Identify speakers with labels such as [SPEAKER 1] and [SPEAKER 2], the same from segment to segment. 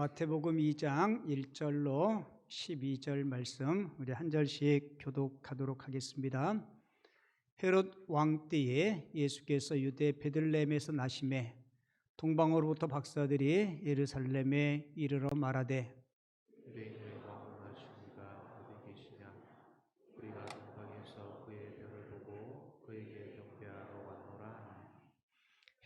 [SPEAKER 1] 마태복음 2장 1절로 12절 말씀 우리 한 절씩 교독하도록 하겠습니다. 헤롯 왕 때에 예수께서 유대 베들레헴에서 나시매 동방으로부터 박사들이 예루살렘에 이르러 말하되
[SPEAKER 2] 유대인의 왕 나시니가 어디 계시냐? 우리가 동방에서 그의 별을 보고 그에게 경배하러 왔노라.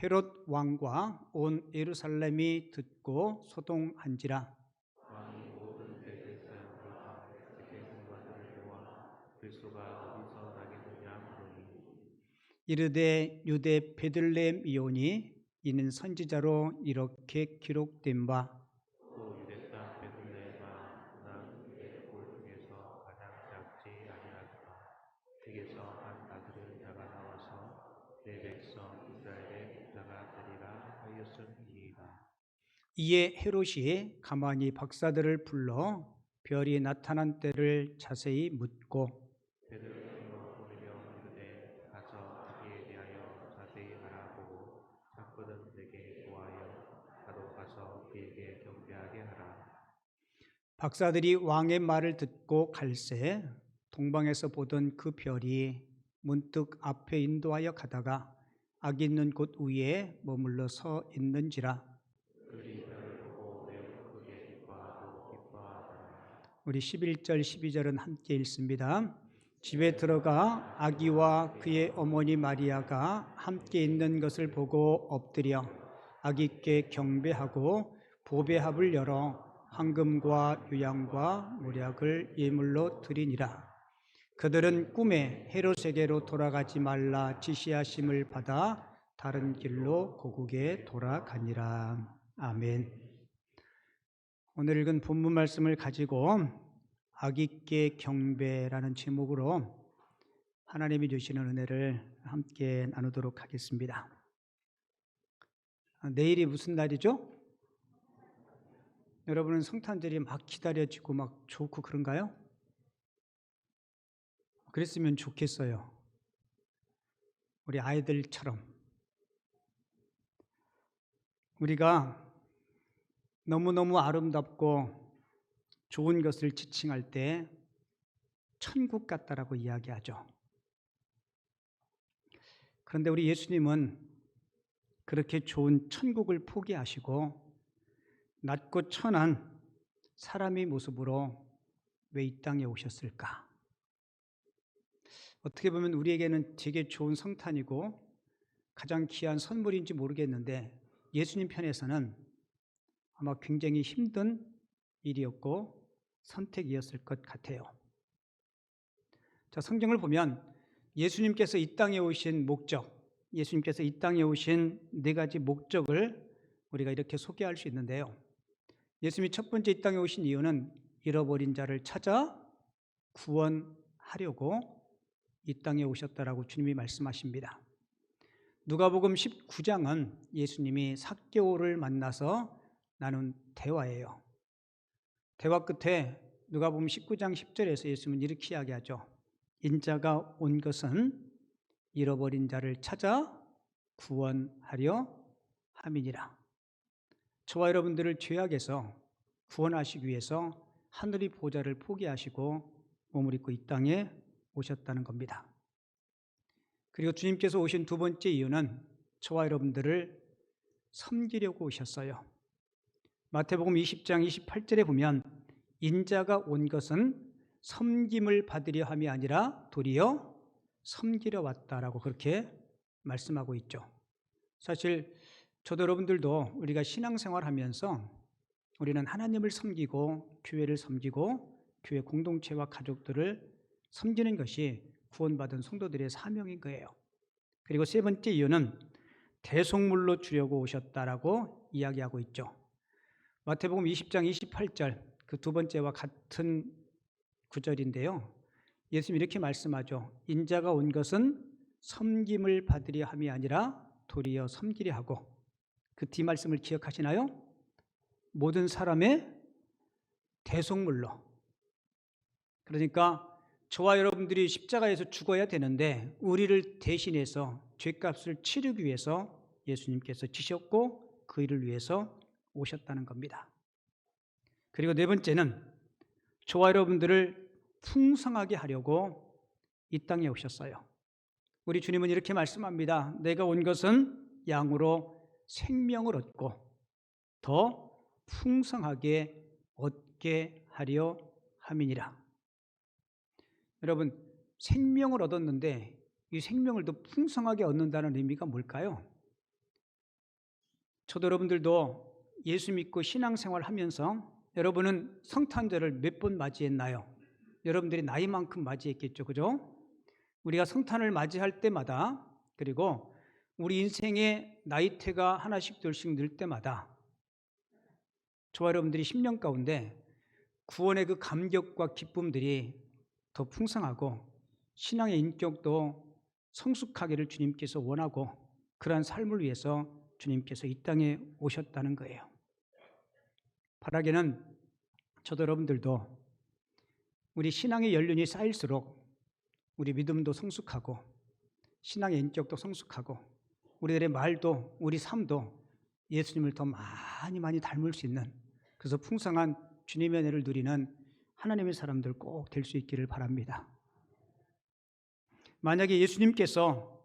[SPEAKER 1] 헤롯 왕과 온 예루살렘이 듣고 소동한지라.
[SPEAKER 2] 왕이 모든 베들레헴 골방 세계공관을 모아 그리스도가 어디서 나겠느냐 물으니
[SPEAKER 1] 이르되 유대 베들레헴이오니 이는 선지자로 이렇게 기록된 바
[SPEAKER 2] 또 유대 땅 베들레헴아 난 내 꼴 중에서 가장 작지 아니하도다. 댁에서 한 아들을 낳아 나와서 내 백성 이스라엘의 목자가 되리라 하였음이니이다.
[SPEAKER 1] 이에 헤롯이 가만히 박사들을 불러 별이 나타난 때를 자세히 묻고
[SPEAKER 2] 배를 불러 보내며 이르되 가서 그에 대하여 자세히 알아보고 찾거든 내게 고하여 나도 가서 그에게 경배하게 하라.
[SPEAKER 1] 박사들이 왕의 말을 듣고 갈새 동방에서 보던 그 별이 문득 앞에 인도하여 가다가 악이 있는 곳 위에 머물러 서 있는지라.
[SPEAKER 2] 그들이 별을 보고 매우 크게 기뻐하고 기뻐하더라.
[SPEAKER 1] 우리 11절 12절은 함께 읽습니다. 집에 들어가 아기와 그의 어머니 마리아가 함께 있는 것을 보고 엎드려 아기께 경배하고 보배합을 열어 황금과 유향과 몰약을 예물로 드리니라. 그들은 꿈에 헤롯에게로 돌아가지 말라 지시하심을 받아 다른 길로 고국에 돌아가니라. 아멘. 오늘 읽은 본문 말씀을 가지고 아기께 경배라는 제목으로 하나님이 주시는 은혜를 함께 나누도록 하겠습니다. 내일이 무슨 날이죠? 여러분은 성탄절이 막 기다려지고 막 좋고 그런가요? 그랬으면 좋겠어요. 우리 아이들처럼. 우리가 너무너무 아름답고 좋은 것을 지칭할 때 천국 같다라고 이야기하죠. 그런데 우리 예수님은 그렇게 좋은 천국을 포기하시고 낮고 천한 사람의 모습으로 왜 이 땅에 오셨을까? 어떻게 보면 우리에게는 되게 좋은 성탄이고 가장 귀한 선물인지 모르겠는데 예수님 편에서는 아마 굉장히 힘든 일이었고 선택이었을 것 같아요. 자, 성경을 보면 예수님께서 이 땅에 오신 목적, 예수님께서 이 땅에 오신 네 가지 목적을 우리가 이렇게 소개할 수 있는데요. 예수님이 첫 번째 이 땅에 오신 이유는 잃어버린 자를 찾아 구원하려고 이 땅에 오셨다라고 주님이 말씀하십니다. 누가복음 19장은 예수님이 삭개오를 만나서 나눈 대화예요. 대화 끝에 누가복음 19장 10절에서 예수님은 이렇게 이야기하죠. 인자가 온 것은 잃어버린 자를 찾아 구원하려 함이니라. 저와 여러분들을 죄악에서 구원하시기 위해서 하늘의 보좌를 포기하시고 몸을 입고 이 땅에 오셨다는 겁니다. 그리고 주님께서 오신 두 번째 이유는 저와 여러분들을 섬기려고 오셨어요. 마태복음 20장 28절에 보면 인자가 온 것은 섬김을 받으려 함이 아니라 도리어 섬기려 왔다라고 그렇게 말씀하고 있죠. 사실 저도 여러분들도 우리가 신앙생활하면서 우리는 하나님을 섬기고 교회를 섬기고 교회 공동체와 가족들을 섬기는 것이 구원받은 성도들의 사명인 거예요. 그리고 세 번째 이유는 대속물로 주려고 오셨다라고 이야기하고 있죠. 마태복음 20장 28절 그 두 번째와 같은 구절인데요. 예수님이 이렇게 말씀하죠. 인자가 온 것은 섬김을 받으려 함이 아니라 도리어 섬기려 하고 그 뒤 말씀을 기억하시나요? 모든 사람의 대속물로. 그러니까 저와 여러분들이 십자가에서 죽어야 되는데 우리를 대신해서 죄값을 치르기 위해서 예수님께서 지셨고 그 일을 위해서 오셨다는 겁니다. 그리고 네 번째는 저와 여러분들을 풍성하게 하려고 이 땅에 오셨어요. 우리 주님은 이렇게 말씀합니다. 내가 온 것은 양으로 생명을 얻고 더 풍성하게 얻게 하려 함이니라. 여러분, 생명을 얻었는데 이 생명을 더 풍성하게 얻는다는 의미가 뭘까요? 저도 여러분들도 예수 믿고 신앙생활 하면서 여러분은 성탄절을 몇 번 맞이했나요? 여러분들이 나이만큼 맞이했겠죠, 그죠? 우리가 성탄을 맞이할 때마다, 그리고 우리 인생의 나이대가 하나씩 둘씩 늘 때마다 저와 여러분들이 10년 가운데 구원의 그 감격과 기쁨들이 더 풍성하고 신앙의 인격도 성숙하기를 주님께서 원하고 그러한 삶을 위해서 주님께서 이 땅에 오셨다는 거예요. 바라기는 저도 여러분들도 우리 신앙의 연륜이 쌓일수록 우리 믿음도 성숙하고 신앙의 인격도 성숙하고 우리들의 말도 우리 삶도 예수님을 더 많이 닮을 수 있는, 그래서 풍성한 주님의 은혜를 누리는 하나님의 사람들 꼭 될 수 있기를 바랍니다. 만약에 예수님께서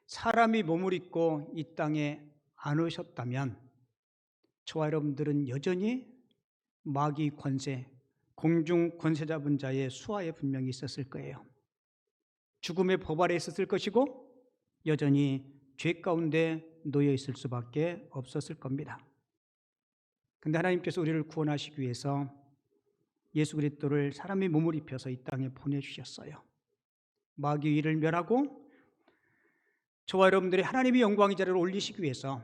[SPEAKER 1] 사람이 몸을 입고 이 땅에 안 오셨다면 저와 여러분들은 여전히 마귀 권세, 공중 권세 잡은 자의 수하에 분명히 있었을 거예요. 죽음의 법 아래 있었을 것이고 여전히 죄 가운데 놓여 있을 수밖에 없었을 겁니다. 그런데 하나님께서 우리를 구원하시기 위해서 예수 그리스도를 사람의 몸을 입혀서 이 땅에 보내주셨어요. 마귀의 일을 멸하고 저와 여러분들이 하나님의 영광의 자리를 올리시기 위해서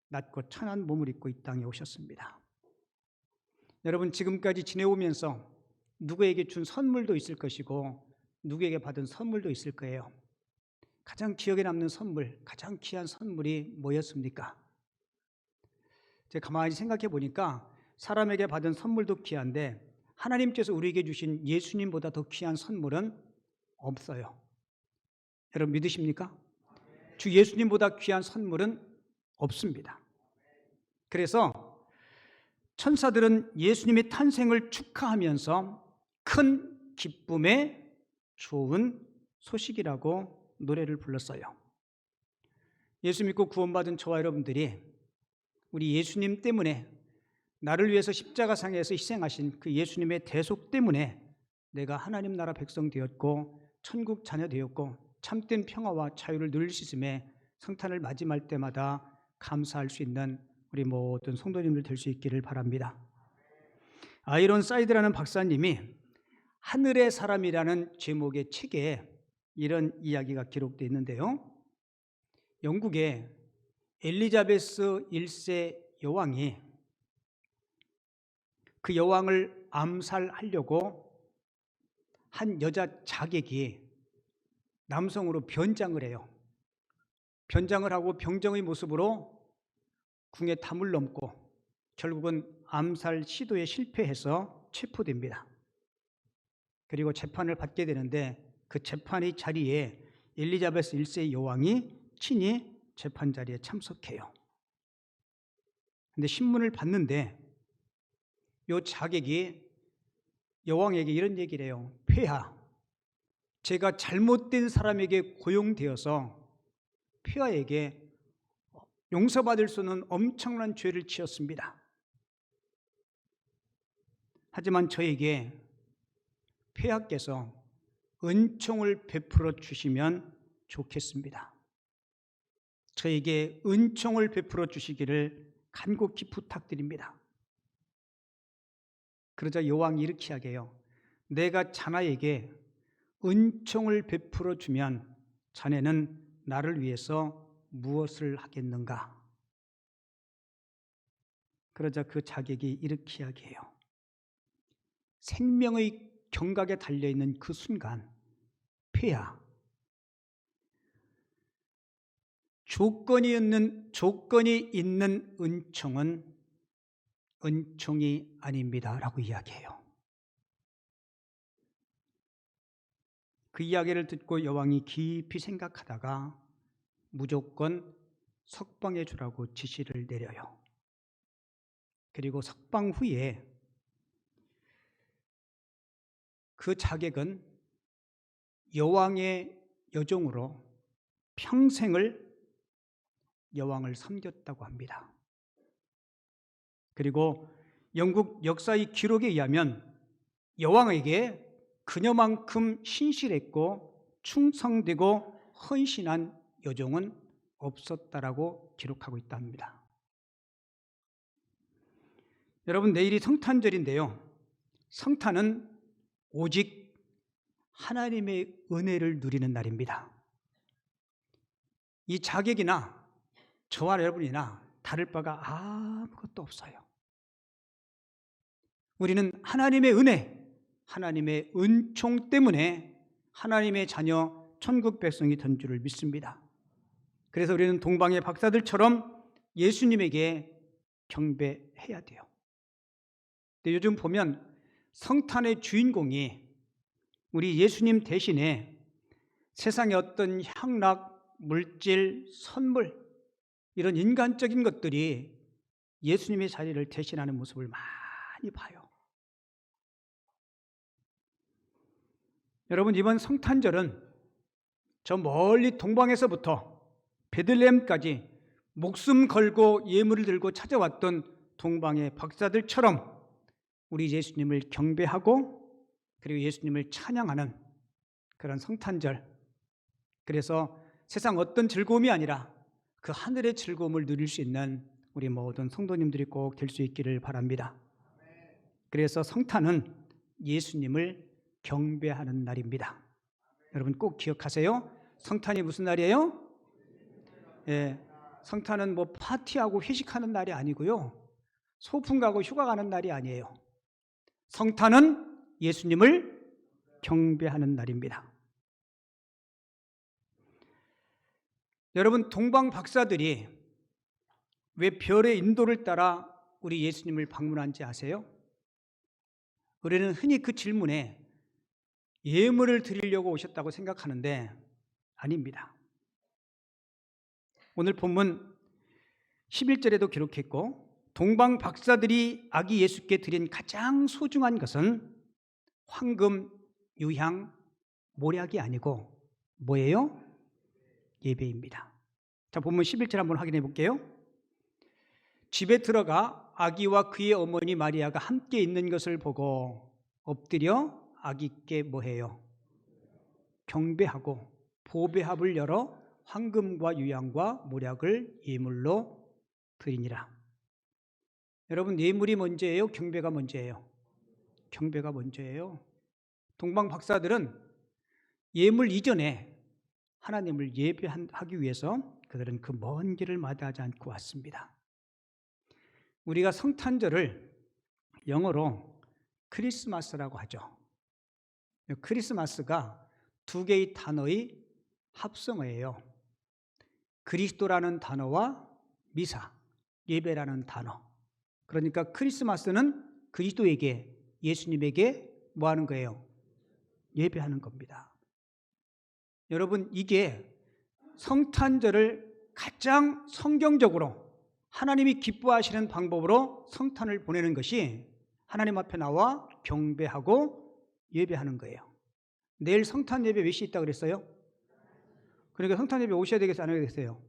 [SPEAKER 1] 낮고 천한 몸을 입고 이 땅에 오셨습니다. 여러분, 지금까지 지내오면서 누구에게 준 선물도 있을 것이고 누구에게 받은 선물도 있을 거예요. 가장 기억에 남는 선물, 가장 귀한 선물이 뭐였습니까? 제가 가만히 생각해 보니까 사람에게 받은 선물도 귀한데 하나님께서 우리에게 주신 예수님보다 더 귀한 선물은 없어요. 여러분 믿으십니까? 주 예수님보다 귀한 선물은 없습니다. 그래서 천사들은 예수님의 탄생을 축하하면서 큰 기쁨의 좋은 소식이라고 노래를 불렀어요. 예수 믿고 구원받은 저와 여러분들이 우리 예수님 때문에, 나를 위해서 십자가상에서 희생하신 그 예수님의 대속 때문에 내가 하나님 나라 백성 되었고 천국 자녀 되었고 참된 평화와 자유를 누릴 수 있음에 성탄을 맞이할 때마다 감사할 수 있는 우리 모든 성도님들 될 수 있기를 바랍니다. 아이론 사이드라는 박사님이 하늘의 사람이라는 제목의 책에 이런 이야기가 기록되어 있는데요. 영국의 엘리자베스 1세 여왕이 그 여왕을 암살하려고 한 여자 자객이 남성으로 변장을 해요. 변장을 하고 병정의 모습으로 궁에 담을 넘고 결국은 암살 시도에 실패해서 체포됩니다. 그리고 재판을 받게 되는데 그 재판의 자리에 엘리자베스 1세 여왕이 친히 재판 자리에 참석해요. 근데 신문을 봤는데 이 자객이 여왕에게 이런 얘기를 해요. 폐하, 제가 잘못된 사람에게 고용되어서 폐하에게 용서받을 수 없는 엄청난 죄를 지었습니다. 하지만 저에게 폐하께서 은총을 베풀어 주시면 좋겠습니다. 저에게 은총을 베풀어 주시기를 간곡히 부탁드립니다. 그러자 여왕이 이렇게 하게요. 내가 자나에게 은총을 베풀어 주면 자네는 나를 위해서 무엇을 하겠는가? 그러자 그 자객이 이렇게 이야기해요. 생명의 경각에 달려있는 그 순간, 폐하, 조건이 있는 은총은 은총이 아닙니다 라고 이야기해요. 그 이야기를 듣고 여왕이 깊이 생각하다가 무조건 석방해 주라고 지시를 내려요. 그리고 석방 후에 그 자객은 여왕의 여종으로 평생을 여왕을 섬겼다고 합니다. 그리고 영국 역사의 기록에 의하면 여왕에게 그녀만큼 신실했고 충성되고 헌신한 여종은 없었다라고 기록하고 있다 합니다. 여러분, 내일이 성탄절인데요. 성탄은 오직 하나님의 은혜를 누리는 날입니다. 이 자객이나 저와 여러분이나 다를 바가 아무것도 없어요. 우리는 하나님의 은혜, 하나님의 은총 때문에 하나님의 자녀 천국 백성이 된 줄을 믿습니다. 그래서 우리는 동방의 박사들처럼 예수님에게 경배해야 돼요. 근데 요즘 보면 성탄의 주인공이 우리 예수님 대신에 세상의 어떤 향락, 물질, 선물 이런 인간적인 것들이 예수님의 자리를 대신하는 모습을 많이 봐요. 여러분, 이번 성탄절은 저 멀리 동방에서부터 베들레헴까지 목숨 걸고 예물을 들고 찾아왔던 동방의 박사들처럼 우리 예수님을 경배하고 그리고 예수님을 찬양하는 그런 성탄절. 그래서 세상 어떤 즐거움이 아니라 그 하늘의 즐거움을 누릴 수 있는 우리 모든 성도님들이 꼭 될 수 있기를 바랍니다. 그래서 성탄은 예수님을 경배하는 날입니다. 여러분 꼭 기억하세요. 성탄이 무슨 날이에요? 성탄은 뭐 파티하고 회식하는 날이 아니고요. 소풍 가고 휴가 가는 날이 아니에요. 성탄은 예수님을 경배하는 날입니다. 여러분, 동방 박사들이 왜 별의 인도를 따라 우리 예수님을 방문한지 아세요? 우리는 흔히 그 질문에 예물을 드리려고 오셨다고 생각하는데 아닙니다. 오늘 본문 11절에도 기록했고 동방 박사들이 아기 예수께 드린 가장 소중한 것은 황금, 유향, 모략이 아니고 뭐예요? 예배입니다. 자, 본문 11절 한번 확인해 볼게요. 집에 들어가 아기와 그의 어머니 마리아가 함께 있는 것을 보고 엎드려 아기께 뭐해요? 경배하고 보배합을 열어 황금과 유향과 모략을 예물로 드리니라. 여러분, 예물이 먼저예요? 경배가 먼저예요? 경배가 먼저예요. 동방 박사들은 예물 이전에 하나님을 예배하기 위해서 그들은 그 먼 길을 마다하지 않고 왔습니다. 우리가 성탄절을 영어로 크리스마스라고 하죠. 크리스마스가 두 개의 단어의 합성어예요. 그리스도라는 단어와 미사, 예배라는 단어. 그러니까 크리스마스는 그리스도에게, 예수님에게 뭐 하는 거예요? 예배하는 겁니다. 여러분, 이게 성탄절을 가장 성경적으로 하나님이 기뻐하시는 방법으로 성탄을 보내는 것이 하나님 앞에 나와 경배하고 예배하는 거예요. 내일 성탄 예배 몇 시 있다고 그랬어요? 그러니까 성탄 예배 오셔야 되겠어요? 안 오셔야 되겠어요?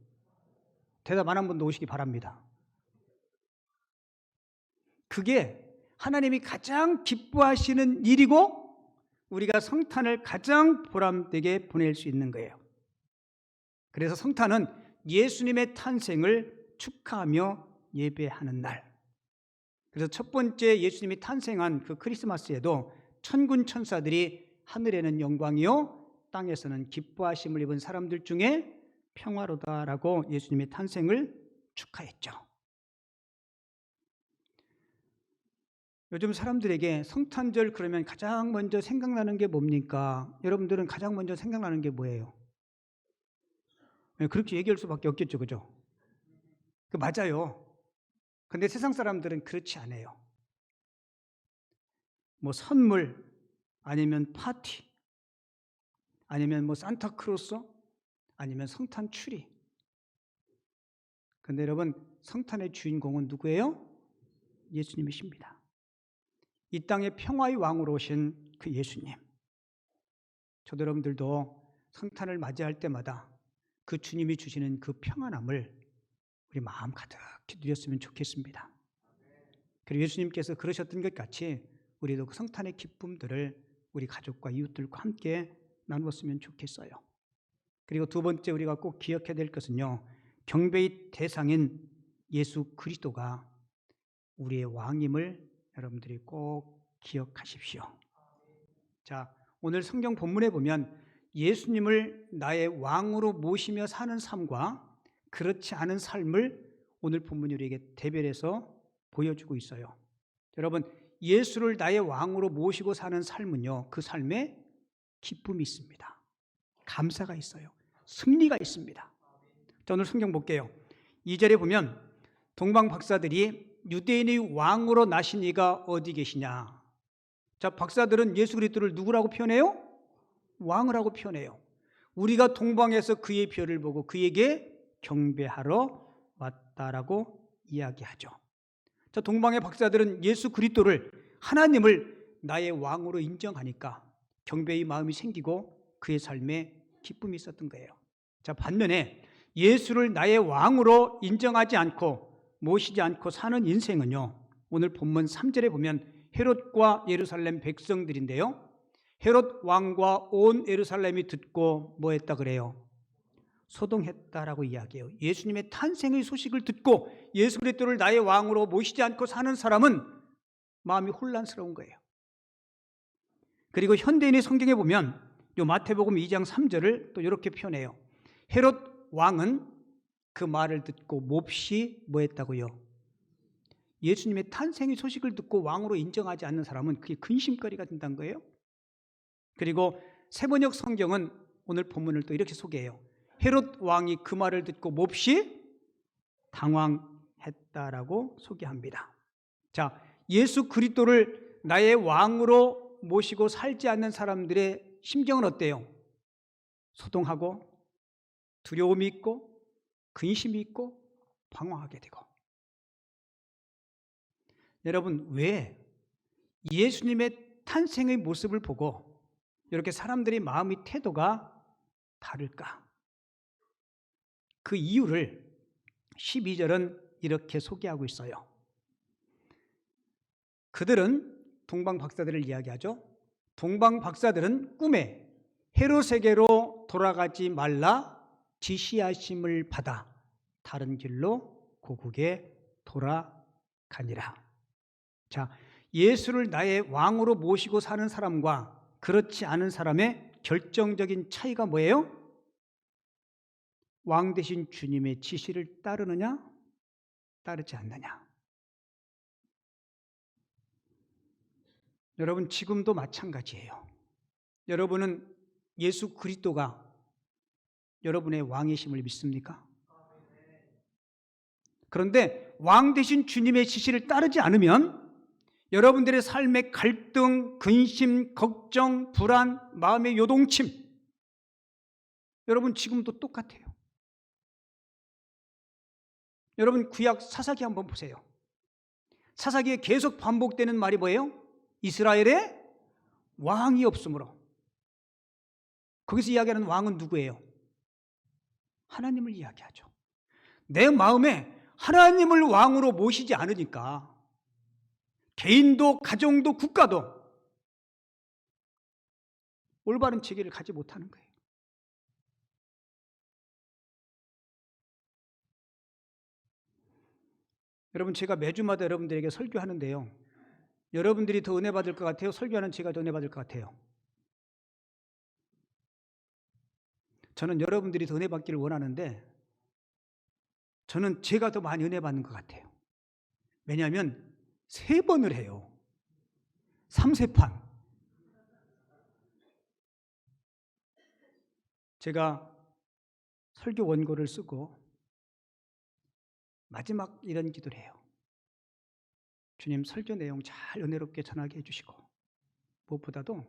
[SPEAKER 1] 대답 안 한 분도 오시기 바랍니다. 그게 하나님이 가장 기뻐하시는 일이고 우리가 성탄을 가장 보람되게 보낼 수 있는 거예요. 그래서 성탄은 예수님의 탄생을 축하하며 예배하는 날. 그래서 첫 번째 예수님이 탄생한 그 크리스마스에도 천군 천사들이 하늘에는 영광이요 땅에서는 기뻐하심을 입은 사람들 중에 평화로다라고 예수님의 탄생을 축하했죠. 요즘 사람들에게 성탄절 그러면 가장 먼저 생각나는 게 뭡니까? 여러분들은 가장 먼저 생각나는 게 뭐예요? 그렇게 얘기할 수밖에 없겠죠, 그죠? 맞아요. 근데 세상 사람들은 그렇지 않아요. 뭐 선물, 아니면 파티, 아니면 뭐 산타크로스, 아니면 성탄 추리. 근데 여러분, 성탄의 주인공은 누구예요? 예수님이십니다. 이 땅에 평화의 왕으로 오신 그 예수님. 저도 여러분들도 성탄을 맞이할 때마다 그 주님이 주시는 그 평안함을 우리 마음 가득히 누렸으면 좋겠습니다. 그리고 예수님께서 그러셨던 것 같이 우리도 그 성탄의 기쁨들을 우리 가족과 이웃들과 함께 나누었으면 좋겠어요. 그리고 두 번째 우리가 꼭 기억해야 될 것은요, 경배의 대상인 예수 그리스도가 우리의 왕임을 여러분들이 꼭 기억하십시오. 자, 오늘 성경 본문에 보면 예수님을 나의 왕으로 모시며 사는 삶과 그렇지 않은 삶을 오늘 본문이 우리에게 대별해서 보여주고 있어요. 여러분, 예수를 나의 왕으로 모시고 사는 삶은요, 그 삶에 기쁨이 있습니다. 감사가 있어요. 승리가 있습니다. 자, 오늘 성경 볼게요. 2절에 보면 동방 박사들이 유대인의 왕으로 나신 이가 어디 계시냐. 자, 박사들은 예수 그리스도를 누구라고 표현해요? 왕이라고 표현해요. 우리가 동방에서 그의 별을 보고 그에게 경배하러 왔다라고 이야기하죠. 자, 동방의 박사들은 예수 그리스도를, 하나님을 나의 왕으로 인정하니까 경배의 마음이 생기고 그의 삶에 기쁨이 있었던 거예요. 자, 반면에 예수를 나의 왕으로 인정하지 않고 모시지 않고 사는 인생은요, 오늘 본문 3절에 보면 헤롯과 예루살렘 백성들인데요, 헤롯 왕과 온 예루살렘이 듣고 뭐 했다 그래요? 소동했다라고 이야기해요. 예수님의 탄생의 소식을 듣고 예수 그리스도를 나의 왕으로 모시지 않고 사는 사람은 마음이 혼란스러운 거예요. 그리고 현대인의 성경에 보면 요 마태복음 2장 3절을 또 이렇게 표현해요. 헤롯 왕은 그 말을 듣고 몹시 뭐 했다고요? 예수님의 탄생의 소식을 듣고 왕으로 인정하지 않는 사람은 그게 근심거리가 된다는 거예요. 그리고 세번역 성경은 오늘 본문을 또 이렇게 소개해요. 헤롯 왕이 그 말을 듣고 몹시 당황했다라고 소개합니다. 자, 예수 그리스도를 나의 왕으로 모시고 살지 않는 사람들의 심정은 어때요? 소동하고 두려움이 있고 근심이 있고 방황하게 되고. 여러분, 왜 예수님의 탄생의 모습을 보고 이렇게 사람들의 마음의 태도가 다를까? 그 이유를 12절은 이렇게 소개하고 있어요. 그들은 동방 박사들을 이야기하죠. 동방 박사들은 꿈에 헤롯에게로 돌아가지 말라 지시하심을 받아 다른 길로 고국에 돌아가니라. 자, 예수를 나의 왕으로 모시고 사는 사람과 그렇지 않은 사람의 결정적인 차이가 뭐예요? 왕 되신 주님의 지시를 따르느냐, 따르지 않느냐. 여러분, 지금도 마찬가지예요. 여러분은 예수 그리스도가 여러분의 왕이심을 믿습니까? 그런데 왕 되신 주님의 지시를 따르지 않으면 여러분들의 삶의 갈등, 근심, 걱정, 불안, 마음의 요동침, 여러분 지금도 똑같아요. 여러분 구약 사사기 한번 보세요. 사사기에 계속 반복되는 말이 뭐예요? 이스라엘에 왕이 없으므로. 거기서 이야기하는 왕은 누구예요? 하나님을 이야기하죠. 내 마음에 하나님을 왕으로 모시지 않으니까 개인도 가정도 국가도 올바른 체계를 가지 못하는 거예요. 여러분, 제가 매주마다 여러분들에게 설교하는데요, 여러분들이 더 은혜 받을 것 같아요? 설교하는 제가 더 은혜 받을 것 같아요? 저는 여러분들이 더 은혜 받기를 원하는데 저는 제가 더 많이 은혜 받는 것 같아요. 왜냐하면 3번을 해요. 3세판. 제가 설교 원고를 쓰고 마지막 이런 기도를 해요. 주님, 설교 내용 잘 은혜롭게 전하게 해주시고 무엇보다도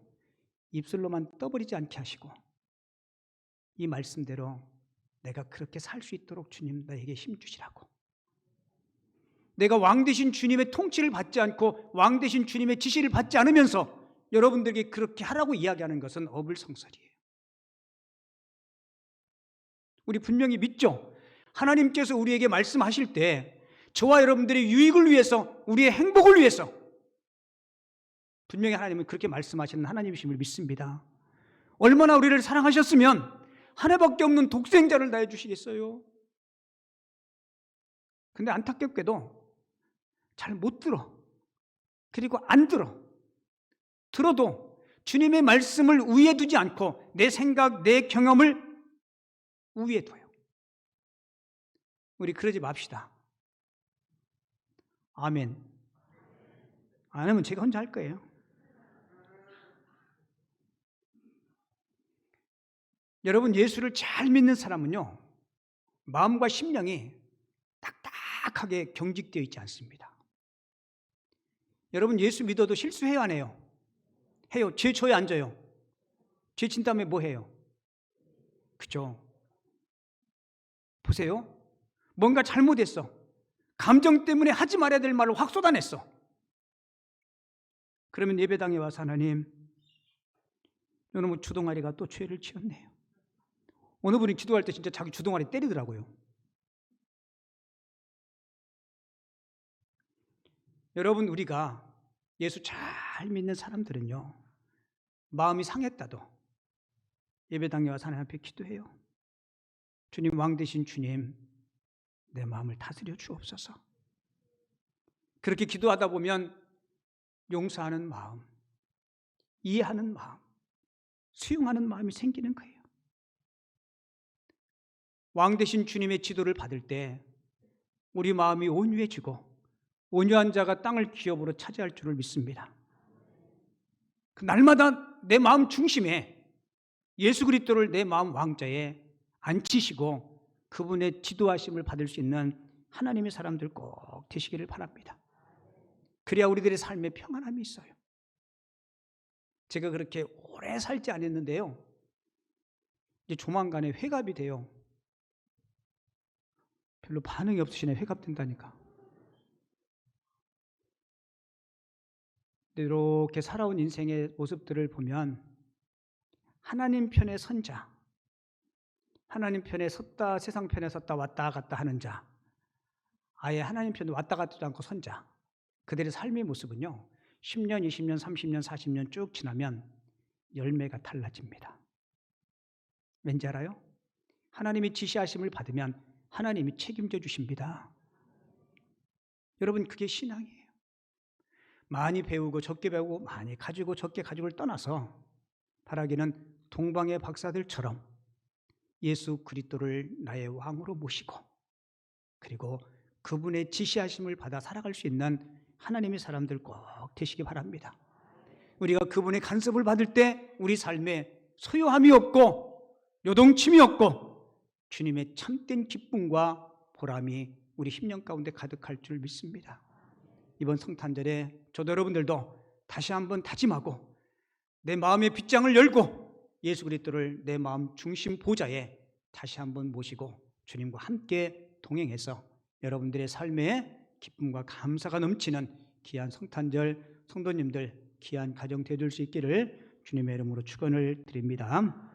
[SPEAKER 1] 입술로만 떠버리지 않게 하시고 이 말씀대로 내가 그렇게 살 수 있도록 주님 나에게 힘 주시라고. 내가 왕 되신 주님의 통치를 받지 않고 왕 되신 주님의 지시를 받지 않으면서 여러분들에게 그렇게 하라고 이야기하는 것은 어불성설이에요. 우리 분명히 믿죠? 하나님께서 우리에게 말씀하실 때 저와 여러분들의 유익을 위해서, 우리의 행복을 위해서 분명히 하나님은 그렇게 말씀하시는 하나님이심을 믿습니다. 얼마나 우리를 사랑하셨으면 하나밖에 없는 독생자를 다해 주시겠어요? 근데 안타깝게도 잘 못 들어. 그리고 안 들어. 들어도 주님의 말씀을 우위에 두지 않고 내 생각, 내 경험을 우위에 둬요. 우리 그러지 맙시다. 아멘. 안 하면 제가 혼자 할 거예요. 여러분, 예수를 잘 믿는 사람은요, 마음과 심령이 딱딱하게 경직되어 있지 않습니다. 여러분, 예수 믿어도 실수해요, 안 해요? 해요. 죄 저에 안 져요. 죄 진 다음에 뭐 해요? 그죠? 보세요. 뭔가 잘못했어. 감정 때문에 하지 말아야 될 말을 확 쏟아냈어. 그러면 예배당에 와서 하나님, 이놈의 주동아리가 또 죄를 지었네요. 어느 분이 기도할 때 진짜 자기 주동아리 때리더라고요. 여러분, 우리가 예수 잘 믿는 사람들은요, 마음이 상했다도 예배당에 와서 하나님 앞에 기도해요. 주님, 왕 되신 주님, 내 마음을 다스려 주옵소서. 그렇게 기도하다 보면 용서하는 마음, 이해하는 마음, 수용하는 마음이 생기는 거예요. 왕 되신 주님의 지도를 받을 때 우리 마음이 온유해지고 온유한 자가 땅을 기업으로 차지할 줄을 믿습니다. 그 날마다 내 마음 중심에 예수 그리스도를 내 마음 왕자에 앉히시고 그분의 지도하심을 받을 수 있는 하나님의 사람들 꼭 되시기를 바랍니다. 그래야 우리들의 삶에 평안함이 있어요. 제가 그렇게 오래 살지 않았는데요, 이제 조만간에 회갑이 돼요. 별로 반응이 없으시네. 회갑된다니까. 이렇게 살아온 인생의 모습들을 보면 하나님 편에 선 자, 하나님 편에 섰다 세상 편에 섰다 왔다 갔다 하는 자, 아예 하나님 편에 왔다 갔다 않고 선 자, 그들의 삶의 모습은요 10년, 20년, 30년, 40년 쭉 지나면 열매가 달라집니다. 왠지 알아요? 하나님이 지시하심을 받으면 하나님이 책임져 주십니다. 여러분, 그게 신앙이에요. 많이 배우고 적게 배우고 많이 가지고 적게 가지고를 떠나서 바라기는 동방의 박사들처럼 예수 그리스도를 나의 왕으로 모시고 그리고 그분의 지시하심을 받아 살아갈 수 있는 하나님의 사람들 꼭 되시기 바랍니다. 우리가 그분의 간섭을 받을 때 우리 삶에 소요함이 없고 요동침이 없고 주님의 참된 기쁨과 보람이 우리 심령 가운데 가득할 줄 믿습니다. 이번 성탄절에 저도 여러분들도 다시 한번 다짐하고 내 마음의 빗장을 열고 예수 그리스도를 내 마음 중심 보좌에 다시 한번 모시고 주님과 함께 동행해서 여러분들의 삶에 기쁨과 감사가 넘치는 귀한 성탄절 성도님들 귀한 가정 되어줄 수 있기를 주님의 이름으로 축원을 드립니다.